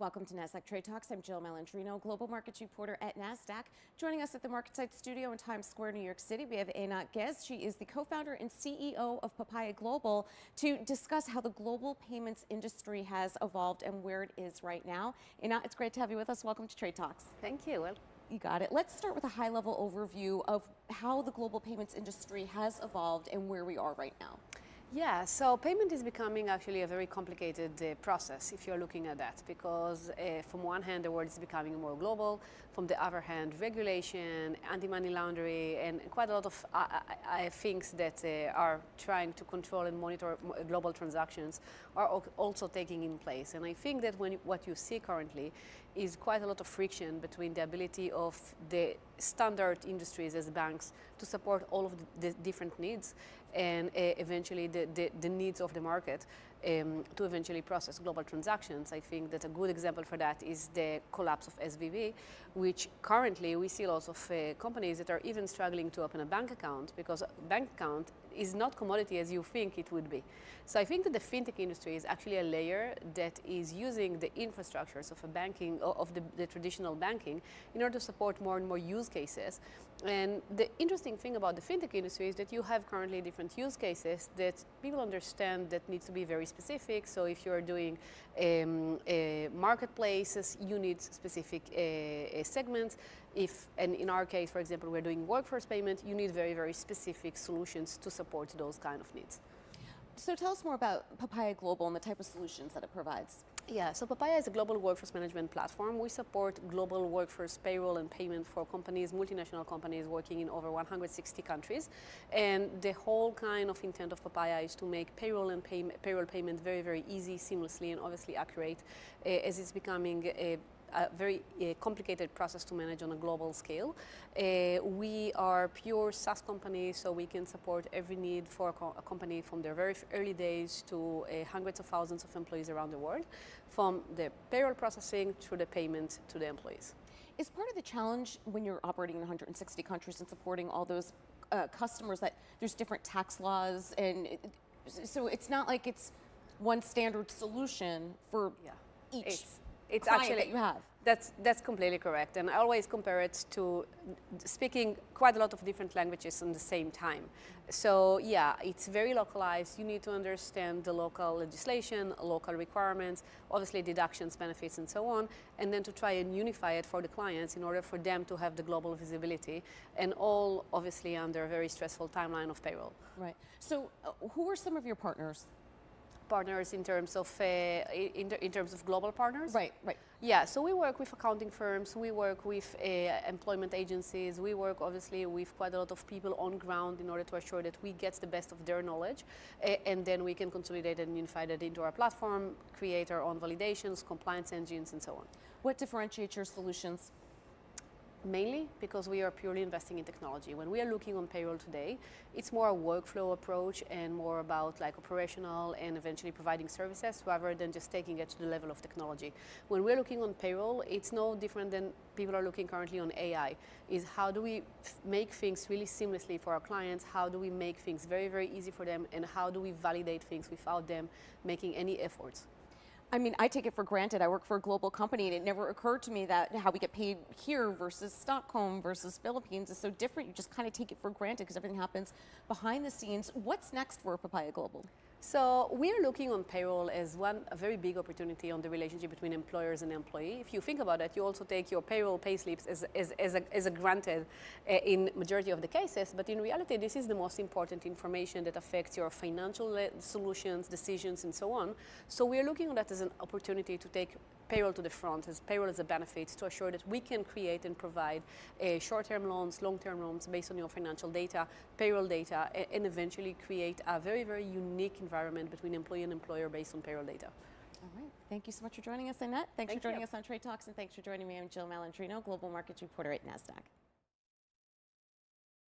Welcome to Nasdaq TradeTalks. I'm Jill Malandrino, Global Markets Reporter at Nasdaq. Joining us at the MarketSite studio in Times Square, New York City, we have Eynat Guez. She is the co-founder and CEO of Papaya Global to discuss how the global payments industry has evolved and where it is right now. Eynat, it's great to have you with us. Welcome to TradeTalks. Thank you. Well, you got it. Let's start with a high-level overview of how the global payments industry has evolved and where we are right now. Yeah, so payment is becoming actually a very complicated process if you're looking at that, because from one hand the world is becoming more global, from the other hand regulation, anti-money laundering, and quite a lot of things that are trying to control and monitor global transactions are also taking in place. And I think that what you see currently is quite a lot of friction between the ability of the standard industries as banks to support all of the different needs and eventually the needs of the market to eventually process global transactions. I think that a good example for that is the collapse of SVB, which currently we see lots of companies that are even struggling to open a bank account because a bank account is not commodity as you think it would be. So I think that the fintech industry is actually a layer that is using the infrastructures of the traditional banking in order to support more and more use cases. And the interesting thing about the fintech industry is that you have currently different use cases that people understand that needs to be very specific. So if you're doing marketplaces, you need specific segments. And in our case, for example, we're doing workforce payment, you need very, very specific solutions to support those kind of needs. So tell us more about Papaya Global and the type of solutions that it provides. Yeah, so Papaya is a global workforce management platform. We support global workforce payroll and payment for companies, multinational companies working in over 160 countries. And the whole kind of intent of Papaya is to make payroll and payroll payment very, very easy, seamlessly, and obviously accurate as it's becoming a very complicated process to manage on a global scale. We are pure SaaS company, so we can support every need for a company from their very early days to hundreds of thousands of employees around the world, from the payroll processing through the payment to the employees. Is part of the challenge when you're operating in 160 countries and supporting all those customers that there's different tax laws, and so it's not like it's one standard solution for each it's client actually that you have. That's completely correct, and I always compare it to speaking quite a lot of different languages at the same time. So yeah, it's very localized. You need to understand the local legislation, local requirements, obviously deductions, benefits, and so on, and then to try and unify it for the clients in order for them to have the global visibility, and all obviously under a very stressful timeline of payroll. Right. So who are some of your partners? Partners in terms of global partners? Right. Yeah, so we work with accounting firms, we work with employment agencies, we work obviously with quite a lot of people on ground in order to assure that we get the best of their knowledge, and then we can consolidate and unify that into our platform, create our own validations, compliance engines, and so on. What differentiates your solutions? Mainly because we are purely investing in technology. When we are looking on payroll today, it's more a workflow approach and more about like operational and eventually providing services rather than just taking it to the level of technology. When we're looking on payroll, it's no different than people are looking currently on AI. Is how do we make things really seamlessly for our clients? How do we make things very, very easy for them? And how do we validate things without them making any efforts? I mean, I take it for granted. I work for a global company, and it never occurred to me that how we get paid here versus Stockholm versus Philippines is so different. You just kind of take it for granted because everything happens behind the scenes. What's next for Papaya Global? So we're looking on payroll as a very big opportunity on the relationship between employers and employee. If you think about it, you also take your payroll pay slips as a granted in majority of the cases, but in reality this is the most important information that affects your financial solutions, decisions, and so on. So we're looking at that as an opportunity to take payroll to the front, as payroll as a benefit, to assure that we can create and provide short-term loans, long-term loans based on your financial data, payroll data, and eventually create a very, very unique environment between employee and employer based on payroll data. All right. Thank you so much for joining us, Eynat. Thanks for joining us on Trade Talks, and thanks for joining me. I'm Jill Malandrino, Global Markets Reporter at Nasdaq.